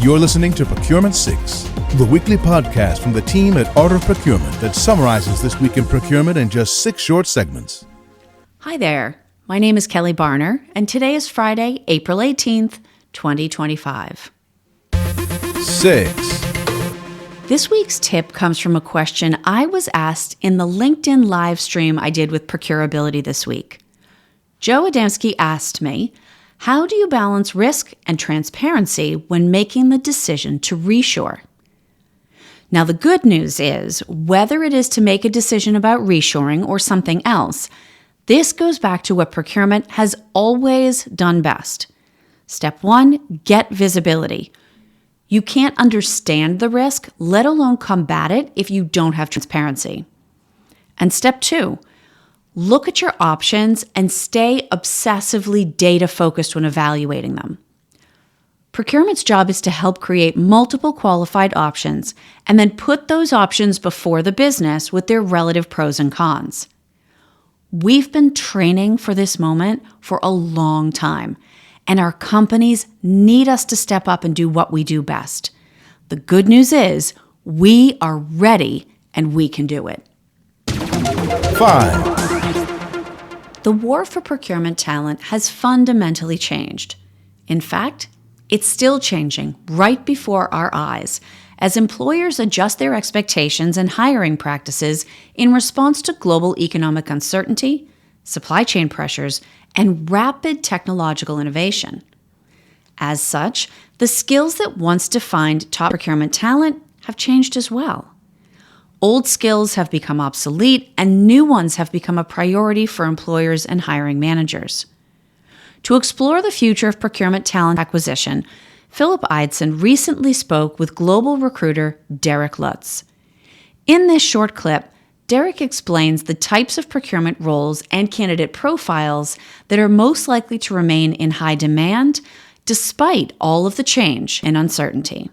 You're listening to Procurement 6, the weekly podcast from the team at Art of Procurement that summarizes this week in procurement in just 6 short segments. Hi there. My name is Kelly Barner, and today is Friday, April 18th, 2025. 6. This week's tip comes from a question I was asked in the LinkedIn live stream I did with Procurability this week. Joe Adamski asked me, how do you balance risk and transparency when making the decision to reshore? Now, the good news is, whether it is to make a decision about reshoring or something else, this goes back to what procurement has always done best. Step 1, get visibility. You can't understand the risk, let alone combat it, if you don't have transparency. And step 2, look at your options and stay obsessively data-focused when evaluating them. Procurement's job is to help create multiple qualified options and then put those options before the business with their relative pros and cons. We've been training for this moment for a long time, and our companies need us to step up and do what we do best. The good news is, we are ready and we can do it. 5. The war for procurement talent has fundamentally changed. In fact, it's still changing right before our eyes as employers adjust their expectations and hiring practices in response to global economic uncertainty, supply chain pressures, and rapid technological innovation. As such, the skills that once defined top procurement talent have changed as well. Old skills have become obsolete, and new ones have become a priority for employers and hiring managers. To explore the future of procurement talent acquisition, Philip Eidson recently spoke with global recruiter Derek Lutz. In this short clip, Derek explains the types of procurement roles and candidate profiles that are most likely to remain in high demand despite all of the change and uncertainty.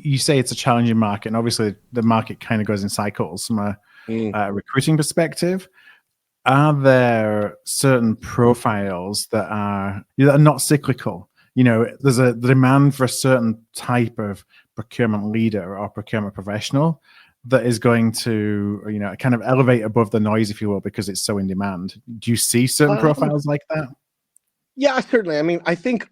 You say it's a challenging market, and obviously the market kind of goes in cycles from a recruiting perspective. Are there certain profiles that are not cyclical? You know, there's a demand for a certain type of procurement leader or procurement professional that is going to, kind of elevate above the noise, if you will, because it's so in demand. Do you see certain profiles like that? Yeah, certainly. I mean, I think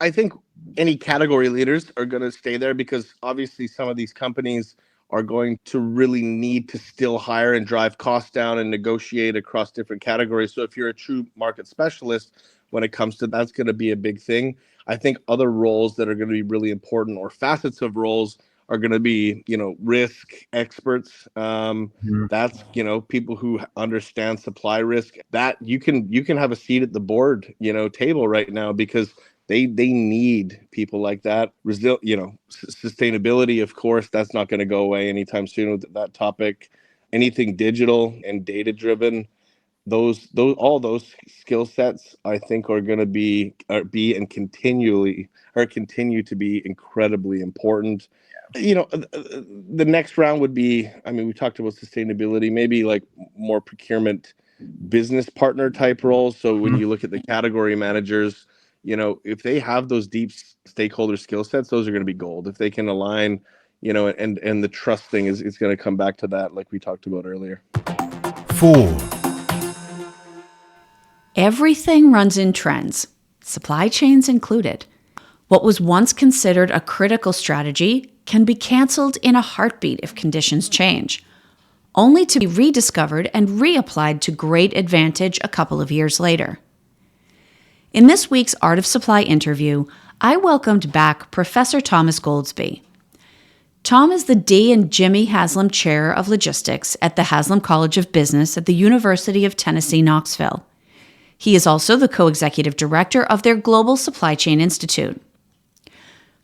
any category leaders are going to stay there because obviously some of these companies are going to really need to still hire and drive costs down and negotiate across different categories. So if you're a true market specialist, when it comes to that's going to be a big thing. I think other roles that are going to be really important or facets of roles are going to be, risk experts. That's, people who understand supply risk. That you can have a seat at the board, table right now because they need people like that. Sustainability, of course, that's not going to go away anytime soon with that topic. Anything digital and data driven, all those skill sets, I think, are going to be and continue to be incredibly important. The next round would be, we talked about sustainability, maybe like more procurement business partner type roles. So when you look at the category managers, if they have those deep stakeholder skill sets, those are going to be gold. If they can align, and the trust thing is going to come back to that, like we talked about earlier. 4. Everything runs in trends, supply chains included. What was once considered a critical strategy can be canceled in a heartbeat if conditions change, only to be rediscovered and reapplied to great advantage a couple of years later. In this week's Art of Supply interview, I welcomed back Professor Thomas Goldsby. Tom is the D. and Jimmy Haslam Chair of Logistics at the Haslam College of Business at the University of Tennessee, Knoxville. He is also the co-executive director of their Global Supply Chain Institute.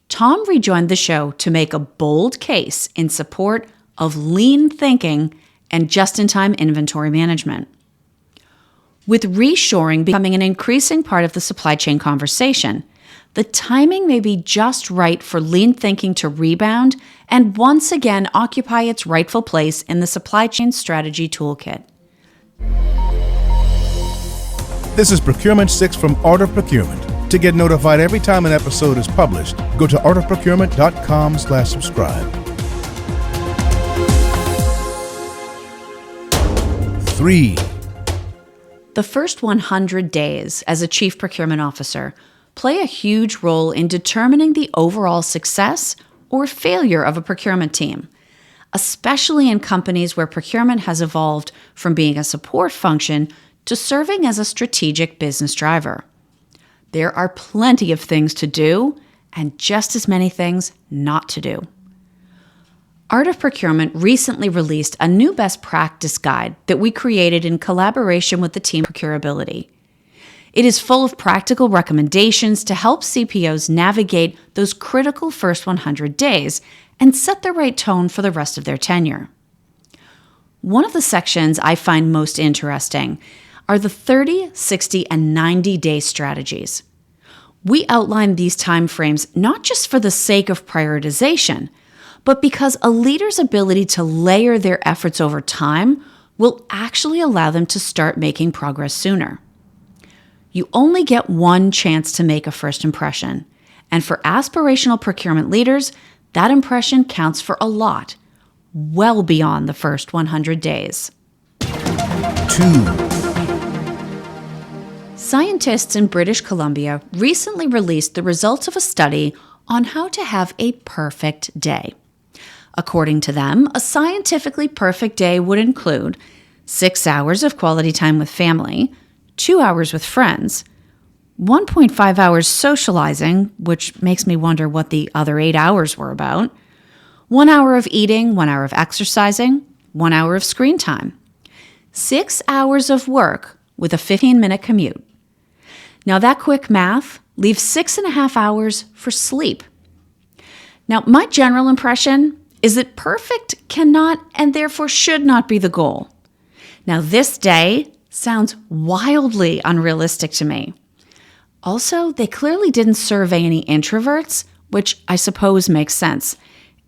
Tom rejoined the show to make a bold case in support of lean thinking and just-in-time inventory management. With reshoring becoming an increasing part of the supply chain conversation, the timing may be just right for lean thinking to rebound and once again occupy its rightful place in the supply chain strategy toolkit. This is Procurement 6 from Art of Procurement. To get notified every time an episode is published, go to artofprocurement.com/subscribe. 3. The first 100 days as a chief procurement officer play a huge role in determining the overall success or failure of a procurement team, especially in companies where procurement has evolved from being a support function to serving as a strategic business driver. There are plenty of things to do and just as many things not to do. Art of Procurement recently released a new best practice guide that we created in collaboration with the team Procurability. It is full of practical recommendations to help CPOs navigate those critical first 100 days and set the right tone for the rest of their tenure. One of the sections I find most interesting are the 30, 60, and 90-day strategies. We outline these timeframes not just for the sake of prioritization, but because a leader's ability to layer their efforts over time will actually allow them to start making progress sooner. You only get one chance to make a first impression, and for aspirational procurement leaders, that impression counts for a lot, well beyond the first 100 days. 2. Scientists in British Columbia recently released the results of a study on how to have a perfect day. According to them, a scientifically perfect day would include 6 hours of quality time with family, 2 hours with friends, 1.5 hours socializing, which makes me wonder what the other 8 hours were about, 1 hour of eating, 1 hour of exercising, 1 hour of screen time, 6 hours of work with a 15-minute commute. Now that quick math leaves 6.5 hours for sleep. Now, my general impression is that perfect cannot and therefore should not be the goal. Now, this day sounds wildly unrealistic to me. Also, they clearly didn't survey any introverts, which I suppose makes sense.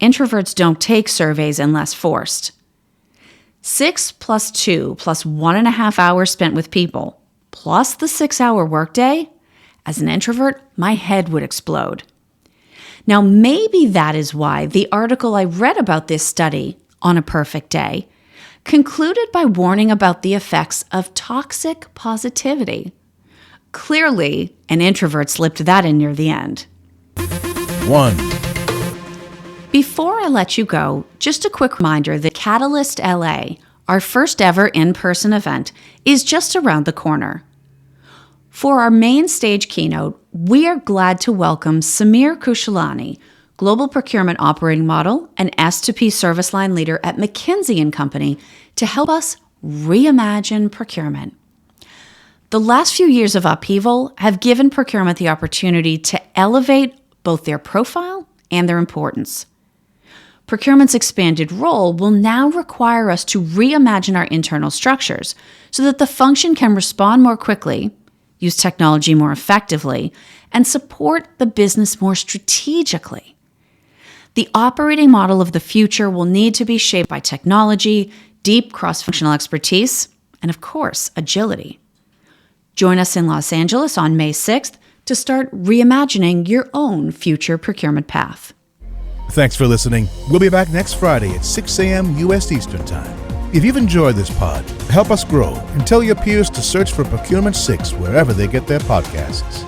Introverts don't take surveys unless forced. 6 plus 2 plus 1.5 hours spent with people, plus the 6-hour workday, as an introvert, my head would explode. Now, maybe that is why the article I read about this study on a perfect day concluded by warning about the effects of toxic positivity. Clearly, an introvert slipped that in near the end. 1. Before I let you go, just a quick reminder that Catalyst LA, our first ever in-person event, is just around the corner. For our main stage keynote, we are glad to welcome Samir Kushalani, Global Procurement Operating Model and S2P Service Line Leader at McKinsey & Company, to help us reimagine procurement. The last few years of upheaval have given procurement the opportunity to elevate both their profile and their importance. Procurement's expanded role will now require us to reimagine our internal structures so that the function can respond more quickly, use technology more effectively, and support the business more strategically. The operating model of the future will need to be shaped by technology, deep cross-functional expertise, and of course, agility. Join us in Los Angeles on May 6th to start reimagining your own future procurement path. Thanks for listening. We'll be back next Friday at 6 a.m. U.S. Eastern Time. If you've enjoyed this pod, help us grow and tell your peers to search for Procurement 6 wherever they get their podcasts.